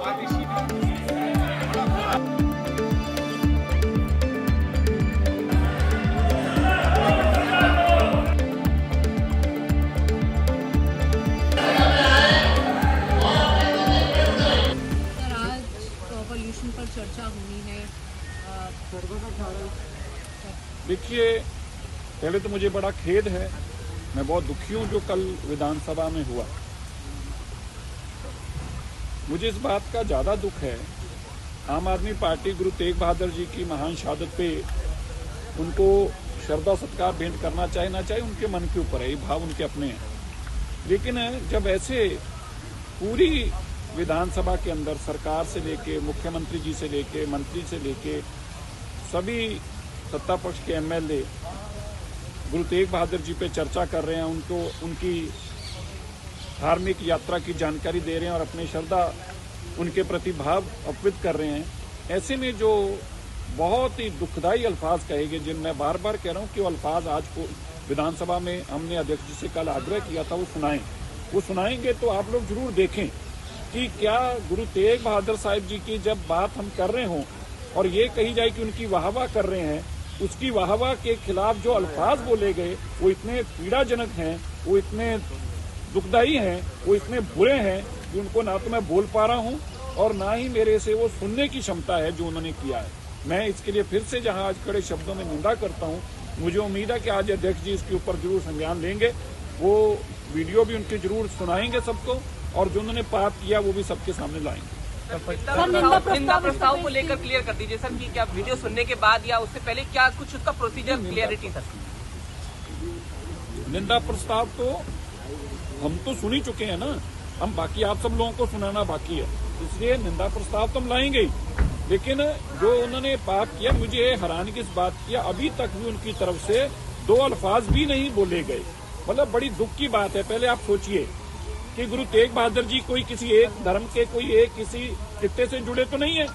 पर चर्चा होनी है। देखिए, पहले तो मुझे बड़ा खेद है, मैं बहुत दुखी हूं जो कल विधानसभा में हुआ। मुझे इस बात का ज्यादा दुख है, आम आदमी पार्टी गुरु तेग बहादुर जी की महान शहादत पे उनको श्रद्धा सत्कार भेंट करना चाहे ना चाहे उनके मन के ऊपर है, ये भाव उनके अपने हैं। लेकिन जब ऐसे पूरी विधानसभा के अंदर सरकार से लेके मुख्यमंत्री जी से लेके मंत्री से लेके सभी सत्ता पक्ष के एमएलए गुरु तेग बहादुर जी पे चर्चा कर रहे हैं, उनको उनकी धार्मिक यात्रा की जानकारी दे रहे हैं और अपनी श्रद्धा उनके प्रति भाव अर्पित कर रहे हैं, ऐसे में जो बहुत ही दुखदायी अल्फाज कहे गए, जिन मैं बार बार कह रहा हूं कि वो अल्फाज आज को विधानसभा में हमने अध्यक्ष जी से कल आग्रह किया था वो सुनाएंगे तो आप लोग जरूर देखें कि क्या गुरु तेग बहादुर साहिब जी की जब बात हम कर रहे हों और ये कही जाए कि उनकी वाहवाह कर रहे हैं, उसकी वाहवाह के खिलाफ जो अल्फाज बोले गए वो इतने पीड़ाजनक हैं, वो इतने दुखदायी हैं, वो इतने बुरे हैं कि उनको ना तो मैं बोल पा रहा हूं और ना ही मेरे से वो सुनने की क्षमता है जो उन्होंने किया है। मैं इसके लिए फिर से जहां आज कड़े शब्दों में निंदा करता हूं, मुझे उम्मीद है कि आज अध्यक्ष जी इसके ऊपर जरूर संज्ञान लेंगे, वो वीडियो भी उनके जरूर सुनाएंगे सबको और जो उन्होंने पाप किया वो भी सबके सामने लाएंगे। निंदा प्रस्ताव को लेकर क्लियर कर दीजिए सर कि क्या वीडियो सुनने के बाद या उससे पहले क्या कुछ उसका प्रोसीजर क्लियरिटी सर? निंदा प्रस्ताव तो हम तो सुन ही चुके हैं ना, हम बाकी आप सब लोगों को सुनाना बाकी है, इसलिए निंदा प्रस्ताव तो हम लाएंगे ही। लेकिन जो उन्होंने पाप किया, मुझे हैरानी की इस बात किया, अभी तक भी उनकी तरफ से दो अल्फाज भी नहीं बोले गए, मतलब बड़ी दुख की बात है। पहले आप सोचिए कि गुरु तेग बहादुर जी कोई किसी एक धर्म के कोई एक किसी खित्ते से जुड़े तो नहीं है,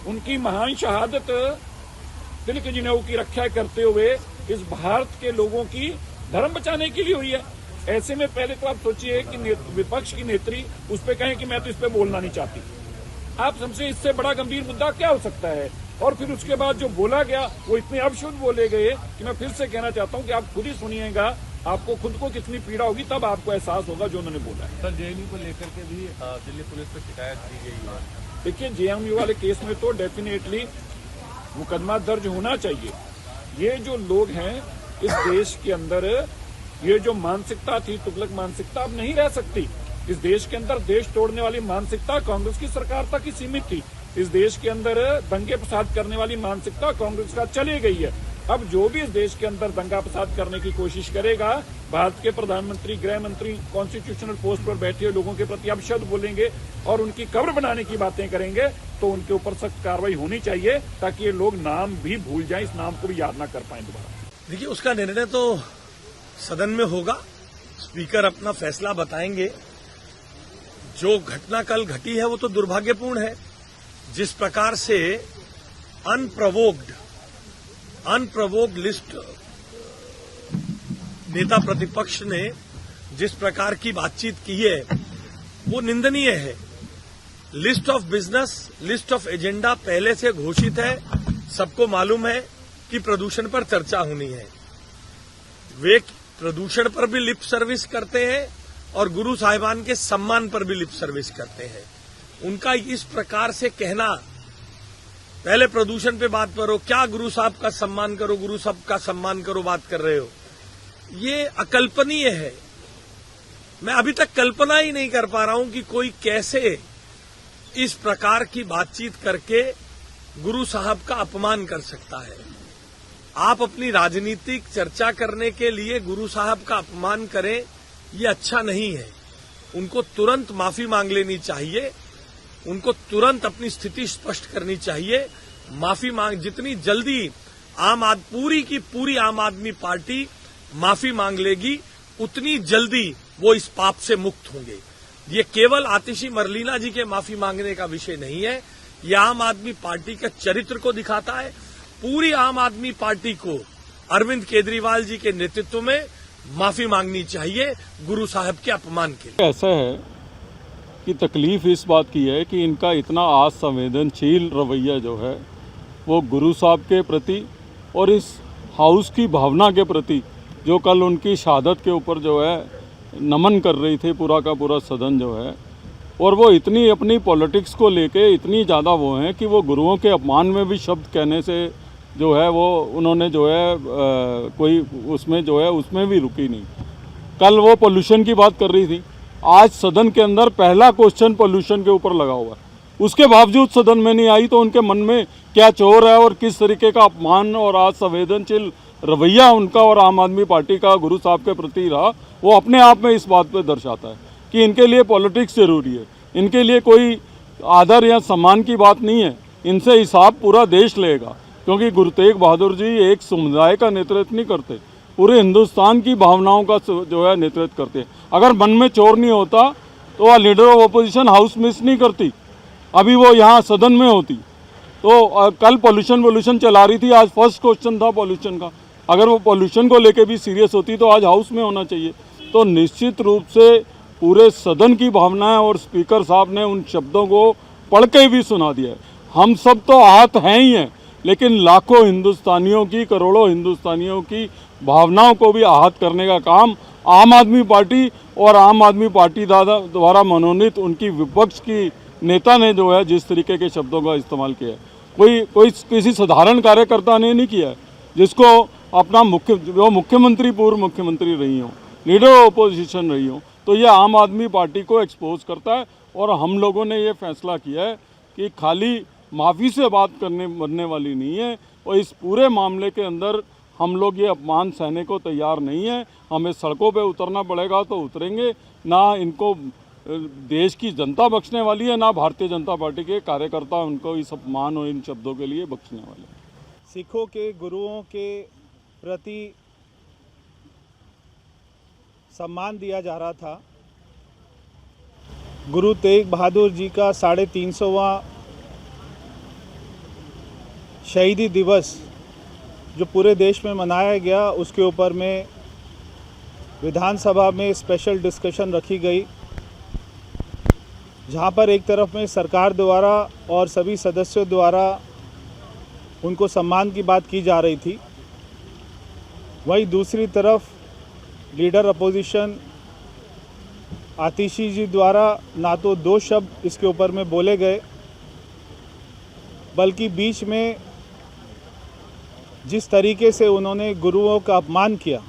उनकी महान शहादत दिल के जिनेऊ की रक्षा करते हुए इस भारत के लोगों की धर्म बचाने के लिए हुई है। ऐसे में पहले तो आप सोचिए कि विपक्ष की नेत्री उस पर कहें कि मैं तो इस पर बोलना नहीं चाहती, आप समझे इससे बड़ा गंभीर मुद्दा क्या हो सकता है। और फिर उसके बाद जो बोला गया वो इतने अपशुद्ध बोले गए कि मैं फिर से कहना चाहता हूं कि आप खुद ही सुनिएगा, आपको खुद को कितनी पीड़ा होगी तब आपको एहसास होगा जो उन्होंने बोला है। सर, जेएनयू को लेकर के भी दिल्ली पुलिस पर शिकायत की गई है। देखिए, जेएनयू वाले केस में तो डेफिनेटली मुकदमा दर्ज होना चाहिए। ये जो लोग हैं इस देश के अंदर, ये जो मानसिकता थी तुगलक मानसिकता अब नहीं रह सकती। इस देश के अंदर देश तोड़ने वाली मानसिकता कांग्रेस की सरकार तक ही सीमित थी। इस देश के अंदर दंगे फसाद करने वाली मानसिकता कांग्रेस का चली गई है। अब जो भी इस देश के अंदर दंगा फसाद करने की कोशिश करेगा, भारत के प्रधानमंत्री, गृह मंत्री, कॉन्स्टिट्यूशनल पोस्ट पर बैठे हुए लोगों के प्रति अपशब्द बोलेंगे और उनकी कब्र बनाने की बातें करेंगे तो उनके ऊपर सख्त कार्रवाई होनी चाहिए ताकि ये लोग नाम भी भूल जाएं, इस नाम को भी याद ना कर पाए दोबारा। देखिए, उसका निर्णय तो सदन में होगा, स्पीकर अपना फैसला बताएंगे। जो घटना कल घटी है वो तो दुर्भाग्यपूर्ण है। जिस प्रकार से अनप्रवोक्ड लिस्ट नेता प्रतिपक्ष ने जिस प्रकार की बातचीत की है वो निंदनीय है। List of business, list of agenda पहले से घोषित है, सबको मालूम है कि प्रदूषण पर चर्चा होनी है। वे प्रदूषण पर भी लिप सर्विस करते हैं और गुरु साहिबान के सम्मान पर भी लिप सर्विस करते हैं। उनका इस प्रकार से कहना, पहले प्रदूषण पे बात करो, क्या गुरु साहब का सम्मान करो, गुरु साहब का सम्मान करो बात कर रहे हो, ये अकल्पनीय है। मैं अभी तक कल्पना ही नहीं कर पा रहा हूं कि कोई कैसे इस प्रकार की बातचीत करके गुरु साहब का अपमान कर सकता है। आप अपनी राजनीतिक चर्चा करने के लिए गुरु साहब का अपमान करें, ये अच्छा नहीं है। उनको तुरंत माफी मांग लेनी चाहिए, उनको तुरंत अपनी स्थिति स्पष्ट करनी चाहिए। माफी मांग जितनी जल्दी पूरी की पूरी आम आदमी पार्टी माफी मांग लेगी, उतनी जल्दी वो इस पाप से मुक्त होंगे। ये केवल आतिशी मरलीना जी के माफी मांगने का विषय नहीं है, ये आम आदमी पार्टी के चरित्र को दिखाता है। पूरी आम आदमी पार्टी को अरविंद केजरीवाल जी के नेतृत्व में माफी मांगनी चाहिए गुरु साहब के अपमान के लिए। ऐसा है कि तकलीफ़ इस बात की है कि इनका इतना असंवेदनशील रवैया जो है वो गुरु साहब के प्रति और इस हाउस की भावना के प्रति, जो कल उनकी शहादत के ऊपर जो है नमन कर रही थी पूरा का पूरा सदन जो है, और वो इतनी अपनी पॉलिटिक्स को लेके इतनी ज़्यादा वो हैं कि वो गुरुओं के अपमान में भी शब्द कहने से जो है वो उन्होंने जो है कोई उसमें जो है उसमें भी रुकी नहीं। कल वो पोल्यूशन की बात कर रही थी, आज सदन के अंदर पहला क्वेश्चन पोल्यूशन के ऊपर लगा हुआ है, उसके बावजूद सदन में नहीं आई। तो उनके मन में क्या चोर है और किस तरीके का अपमान और असंवेदनशील रवैया उनका और आम आदमी पार्टी का गुरु साहब के प्रति रहा, वो अपने आप में इस बात पर दर्शाता है कि इनके लिए पॉलिटिक्स जरूरी है, इनके लिए कोई आदर या सम्मान की बात नहीं है। इनसे हिसाब पूरा देश लेगा, क्योंकि गुरु तेग बहादुर जी एक समुदाय का नेतृत्व नहीं करते, पूरे हिंदुस्तान की भावनाओं का जो है नेतृत्व करते हैं। अगर मन में चोर नहीं होता तो वह leader of opposition house miss नहीं करती, अभी वो यहाँ सदन में होती। तो कल पॉल्यूशन चला रही थी, आज फर्स्ट क्वेश्चन था पॉल्यूशन का। अगर वो पॉल्यूशन को लेके भी सीरियस होती तो आज हाउस में होना चाहिए। तो निश्चित रूप से पूरे सदन की भावनाएं और स्पीकर साहब ने उन शब्दों को पढ़ के भी सुना दिया है। हम सब तो आहत हैं ही हैं, लेकिन लाखों हिंदुस्तानियों की, करोड़ों हिंदुस्तानियों की भावनाओं को भी आहत करने का काम आम आदमी पार्टी और आम आदमी पार्टी द्वारा मनोनीत उनकी विपक्ष की नेता ने जो है जिस तरीके के शब्दों का इस्तेमाल किया है, कोई किसी साधारण कार्यकर्ता ने नहीं किया है, जिसको अपना मुख्यमंत्री पूर्व मुख्यमंत्री रही हों, लीडर ऑफ अपोजिशन रही हों, तो ये आम आदमी पार्टी को एक्सपोज करता है। और हम लोगों ने ये फैसला किया है कि खाली माफ़ी से बात बनने वाली नहीं है, और इस पूरे मामले के अंदर हम लोग ये अपमान सहने को तैयार नहीं है। हमें सड़कों पे उतरना पड़ेगा तो उतरेंगे, ना इनको देश की जनता बख्शने वाली है, ना भारतीय जनता पार्टी के कार्यकर्ता उनको इस अपमान और इन शब्दों के लिए बख्शने वाले हैं। सिखों के गुरुओं के प्रति सम्मान दिया जा रहा था। गुरु तेग बहादुर जी का 350वां शहीदी दिवस जो पूरे देश में मनाया गया, उसके ऊपर में विधानसभा में स्पेशल डिस्कशन रखी गई, जहां पर एक तरफ में सरकार द्वारा और सभी सदस्यों द्वारा उनको सम्मान की बात की जा रही थी, वहीं दूसरी तरफ लीडर अपोजिशन आतिशी जी द्वारा ना तो 2 शब्द इसके ऊपर में बोले गए, बल्कि बीच में जिस तरीके से उन्होंने गुरुओं का अपमान किया,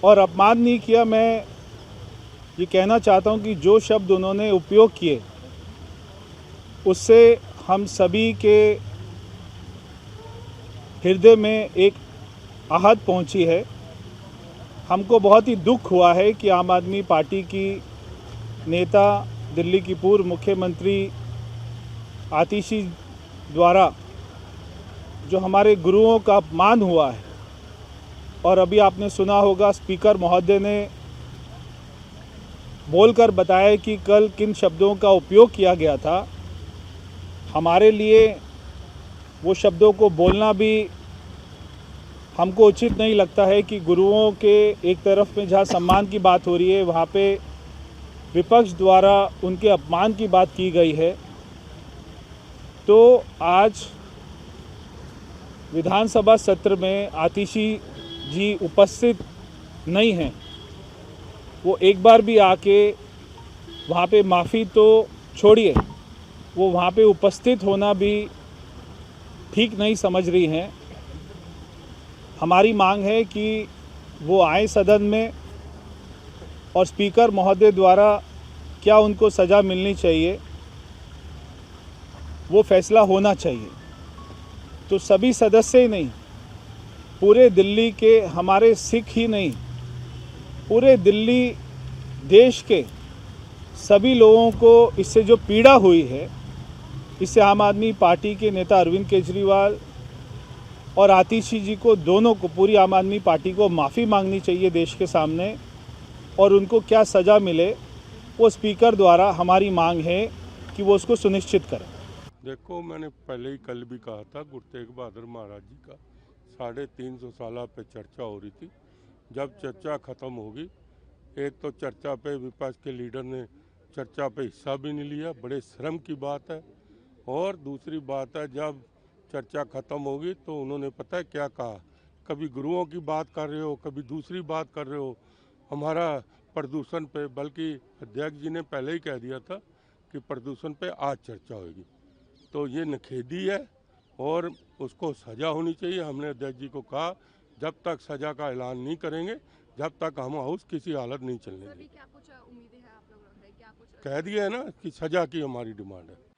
और अपमान नहीं किया, मैं ये कहना चाहता हूँ कि जो शब्द उन्होंने उपयोग किए उससे हम सभी के हृदय में एक आहत पहुँची है। हमको बहुत ही दुख हुआ है कि आम आदमी पार्टी की नेता, दिल्ली की पूर्व मुख्यमंत्री आतिशी द्वारा जो हमारे गुरुओं का अपमान हुआ है, और अभी आपने सुना होगा स्पीकर महोदय ने बोलकर बताया कि कल किन शब्दों का उपयोग किया गया था। हमारे लिए वो शब्दों को बोलना भी हमको उचित नहीं लगता है कि गुरुओं के एक तरफ में जहाँ सम्मान की बात हो रही है, वहाँ पे विपक्ष द्वारा उनके अपमान की बात की गई है। तो आज विधानसभा सत्र में आतिशी जी उपस्थित नहीं हैं, वो एक बार भी आके वहाँ पे माफ़ी तो छोड़िए, वो वहाँ पे उपस्थित होना भी ठीक नहीं समझ रही हैं। हमारी मांग है कि वो आए सदन में, और स्पीकर महोदय द्वारा क्या उनको सज़ा मिलनी चाहिए वो फैसला होना चाहिए। तो सभी सदस्य ही नहीं, पूरे दिल्ली के हमारे सिख ही नहीं, पूरे दिल्ली देश के सभी लोगों को इससे जो पीड़ा हुई है, इससे आम आदमी पार्टी के नेता अरविंद केजरीवाल और आतिशी जी को, दोनों को, पूरी आम आदमी पार्टी को माफ़ी मांगनी चाहिए देश के सामने, और उनको क्या सज़ा मिले वो स्पीकर द्वारा हमारी मांग है कि वो उसको सुनिश्चित करें। देखो, मैंने पहले ही कल भी कहा था, गुरु तेग बहादुर महाराज जी का 350 साल पे चर्चा हो रही थी। जब चर्चा ख़त्म होगी, एक तो चर्चा पे विपक्ष के लीडर ने चर्चा पे हिस्सा भी नहीं लिया, बड़े शर्म की बात है। और दूसरी बात है, जब चर्चा खत्म होगी तो उन्होंने पता है क्या कहा, कभी गुरुओं की बात कर रहे हो, कभी दूसरी बात कर रहे हो हमारा प्रदूषण पे, बल्कि अध्यक्ष जी ने पहले ही कह दिया था कि प्रदूषण पे आज चर्चा होगी। तो ये नखेदी है और उसको सज़ा होनी चाहिए। हमने अध्यक्ष जी को कहा जब तक सज़ा का ऐलान नहीं करेंगे, जब तक हम हाउस किसी हालत नहीं चलने देंगे। क्या कुछ उम्मीदें हैं आप लोगों से? क्या कुछ कह दिया है ना कि सज़ा की हमारी डिमांड है।